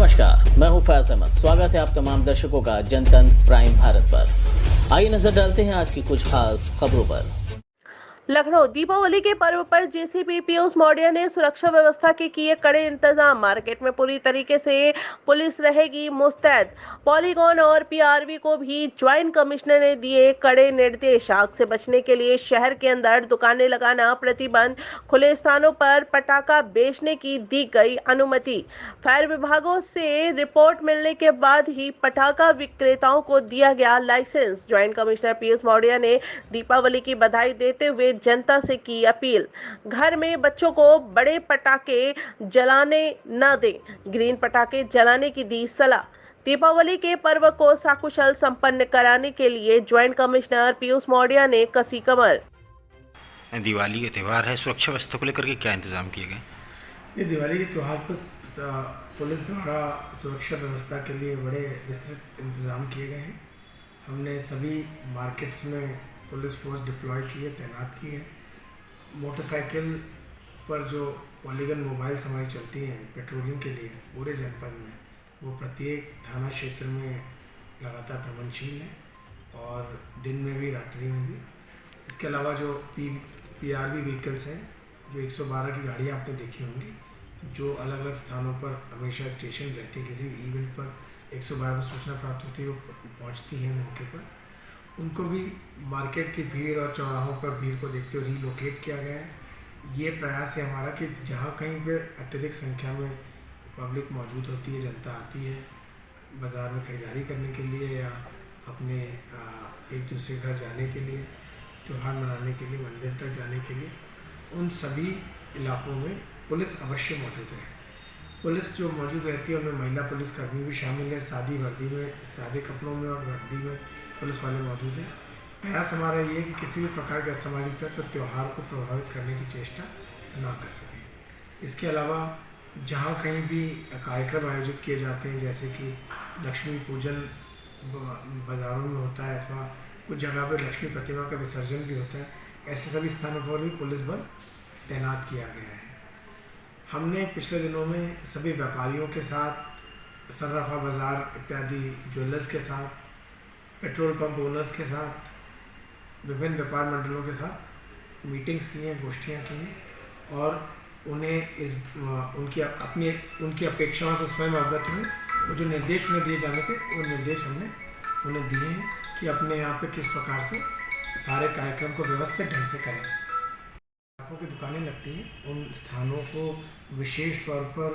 नमस्कार, मैं हूं फैज अहमद। स्वागत है आप तमाम दर्शकों का जनतंत्र प्राइम भारत पर। आइए नजर डालते हैं आज की कुछ खास खबरों पर। लखनऊ दीपावली के पर्व पर जेसीपी पीयूष मौर्य ने सुरक्षा व्यवस्था के किए कड़े इंतजाम। मार्केट में पूरी तरीके से पुलिस रहेगी मुस्तैद। पॉलीगॉन और पीआरवी को भी ज्वाइंट कमिश्नर ने दिए कड़े निर्देश। आग से बचने के लिए शहर के अंदर दुकानें लगाना प्रतिबंध। खुले स्थानों पर पटाखा बेचने की दी गई अनुमति। फायर विभागों से रिपोर्ट मिलने के बाद ही पटाखा विक्रेताओं को दिया गया licence. Joint commissioner Piyush Maurya ने दीपावली की बधाई देते हुए जनता से की अपील। घर में बच्चों को बड़े पटाखे जलाने न दें, ग्रीन पटाखे जलाने की दी सलाह। दीपावली के पर्व को सकुशल संपन्न कराने के लिए ज्वाइंट कमिश्नर पीयूष मौर्य ने कसी कमर। दिवाली का त्यौहार है, सुरक्षा व्यवस्था को लेकर के क्या इंतजाम किए गए? ये दिवाली के त्यौहार पर पुलिस द्वारा सुरक्षा व्यवस्था के लिए बड़े विस्तृत इंतजाम किए गए हैं। हमने सभी मार्केट्स में पुलिस फोर्स डिप्लॉय की है, तैनात की है। मोटरसाइकिल पर जो पॉलीगन मोबाइल्स हमारी चलती हैं पेट्रोलिंग के लिए पूरे जनपद में, वो प्रत्येक थाना क्षेत्र में लगातार भ्रमणशील है और दिन में भी रात्रि में भी। इसके अलावा जो पीआरवी व्हीकल्स हैं, जो 112 की गाड़ियाँ आपने देखी होंगी, जो अलग अलग स्थानों पर हमेशा स्टेशन रहती है। किसी भी इवेंट पर 112 पर सूचना प्राप्त होती है, वो पहुँचती हैं मौके पर। उनको भी मार्केट की भीड़ और चौराहों पर भीड़ को देखते हुए रीलोकेट किया गया है। ये प्रयास है हमारा कि जहाँ कहीं पे अत्यधिक संख्या में पब्लिक मौजूद होती है, जनता आती है बाज़ार में खरीदारी करने के लिए या अपने एक दूसरे घर जाने के लिए, त्यौहार मनाने के लिए, मंदिर तक जाने के लिए, उन सभी इलाकों में पुलिस अवश्य मौजूद है। पुलिस जो मौजूद रहती है उनमें महिला पुलिसकर्मी भी शामिल है। सादी वर्दी में, सादे कपड़ों में और वर्दी में पुलिस वाले मौजूद हैं। प्रयास हमारा ये है कि किसी भी प्रकार के असामाजिक तत्व त्यौहार को प्रभावित करने की चेष्टा ना कर सकें। इसके अलावा जहाँ कहीं भी कार्यक्रम आयोजित किए जाते हैं, जैसे कि लक्ष्मी पूजन बाज़ारों में होता है अथवा कुछ जगह पर लक्ष्मी प्रतिमा का विसर्जन भी होता है, ऐसे सभी स्थानों पर भी पुलिस बल तैनात किया गया है। हमने पिछले दिनों में सभी व्यापारियों के साथ, सर्राफा बाज़ार इत्यादि ज्वेलर्स के साथ, पेट्रोल पंप ओनर्स के साथ, विभिन्न व्यापार मंडलों के साथ मीटिंग्स की हैं, गोष्ठियाँ की हैं और उन्हें उनकी अपेक्षाओं से स्वयं अवगत हुए। वो जो निर्देश उन्हें दिए जाने थे, वो निर्देश हमने उन्हें दिए हैं कि अपने यहाँ पे किस प्रकार से सारे कार्यक्रम को व्यवस्थित ढंग से करें। पटाखों की दुकानें लगती हैं, उन स्थानों को विशेष तौर पर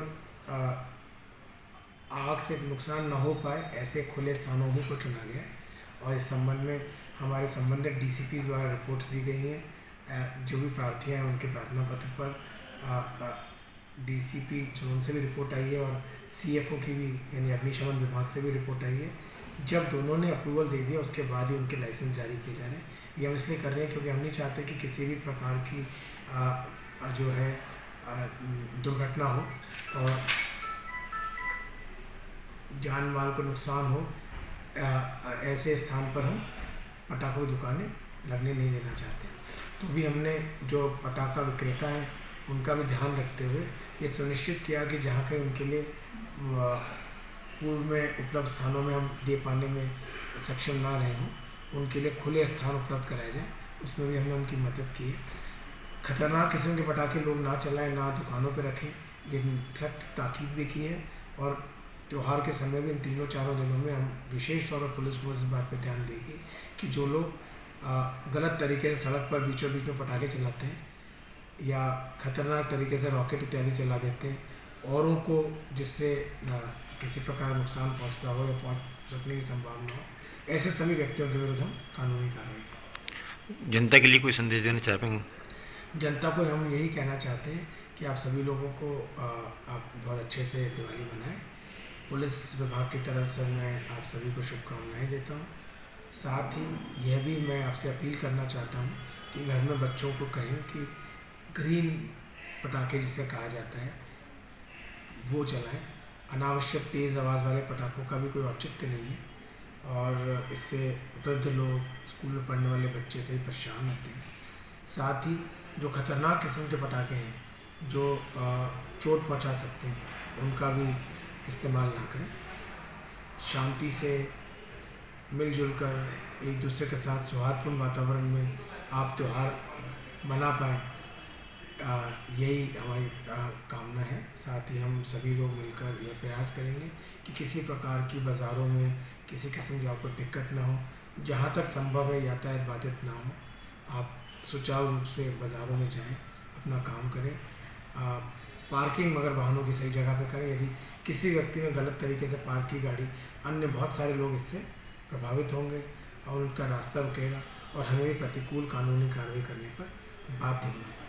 आग से नुकसान न हो पाए ऐसे खुले स्थानों ही को चुना गया है और इस संबंध में हमारे संबंधित डीसीपी द्वारा रिपोर्ट्स दी गई हैं। जो भी प्रार्थियाँ हैं उनके प्रार्थना पत्र पर डीसीपी जोन से भी रिपोर्ट आई है और सीएफओ की भी यानी अग्निशमन विभाग से भी रिपोर्ट आई है। जब दोनों ने अप्रूवल दे दिया उसके बाद ही उनके लाइसेंस जारी किए जा रहे हैं। ये हम इसलिए कर रहे हैं क्योंकि हम नहीं चाहते कि किसी भी प्रकार की जो है दुर्घटना हो और जान माल को नुकसान हो। ऐसे स्थान पर हम पटाखों की दुकानें लगने नहीं देना चाहते। तो भी हमने जो पटाखा विक्रेता हैं उनका भी ध्यान रखते हुए ये सुनिश्चित किया कि जहाँ कहीं उनके लिए पूर्व में उपलब्ध स्थानों में हम दे पाने में सक्षम ना रहे हों, उनके लिए खुले स्थान उपलब्ध कराए जाए, उसमें भी हमने उनकी मदद की है। खतरनाक किस्म के पटाखे लोग ना चलाएं, ना दुकानों पर रखें, ये सख्त ताकीद भी की है। और त्यौहार के समय में इन 3-4 दिनों में हम विशेष तौर पर पुलिस फोर्स इस बात पर ध्यान देगी कि जो लोग गलत तरीके से सड़क पर बीचों बीच में पटाखे चलाते हैं या खतरनाक तरीके से रॉकेट इत्यादि चला देते हैं औरों को, जिससे किसी प्रकार नुकसान पहुंचता हो या पहुंच सकने की संभावना हो, ऐसे सभी व्यक्तियों के विरुद्ध हम कानूनी कार्रवाई करें। जनता के लिए कोई संदेश देना चाहते हैं? जनता को हम यही कहना चाहते हैं कि आप सभी लोगों को आप बहुत अच्छे से दिवाली मनाएं। पुलिस विभाग की तरफ से मैं आप सभी को शुभकामनाएं देता हूं। साथ ही यह भी मैं आपसे अपील करना चाहता हूं कि घर में बच्चों को कहें कि ग्रीन पटाखे जिसे कहा जाता है वो जलाएं। अनावश्यक तेज़ आवाज़ वाले पटाखों का भी कोई औचित्य नहीं है और इससे वृद्ध लोग, स्कूल में पढ़ने वाले बच्चे से ही परेशान होते हैं। साथ ही जो खतरनाक किस्म के पटाखे हैं जो चोट पहुंचा सकते हैं, उनका भी इस्तेमाल ना करें। शांति से मिलजुल कर एक दूसरे के साथ सौहार्दपूर्ण वातावरण में आप त्यौहार मना पाएँ, यही हमारी कामना है। साथ ही हम सभी लोग मिलकर यह प्रयास करेंगे कि किसी प्रकार की बाज़ारों में किसी किस्म की आपको दिक्कत ना हो। जहाँ तक संभव है यातायात बाधित ना हो, आप सुचारू रूप से बाज़ारों में जाएं, अपना काम करें। पार्किंग मगर वाहनों की सही जगह पे करें। यदि किसी व्यक्ति ने गलत तरीके से पार्क की गाड़ी, अन्य बहुत सारे लोग इससे प्रभावित होंगे और उनका रास्ता रुकेगा और हमें भी प्रतिकूल कानूनी कार्रवाई करने पर बाध्य होना।